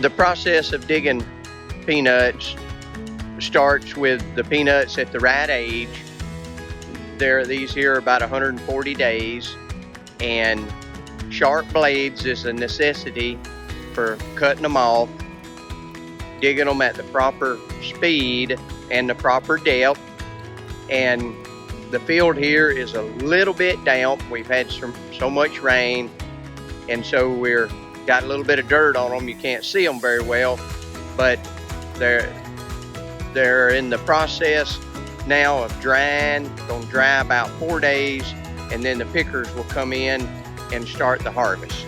The process of digging peanuts starts with the peanuts at the right age. These here are about 140 days, and sharp blades is a necessity for cutting them off, digging them at the proper speed and the proper depth. And the field here is a little bit damp. We've had so much rain, and so we're got a little bit of dirt on them. You can't see them very well, but they're in the process now of drying. Gonna dry about 4 days, and then the pickers will come in and start the harvest.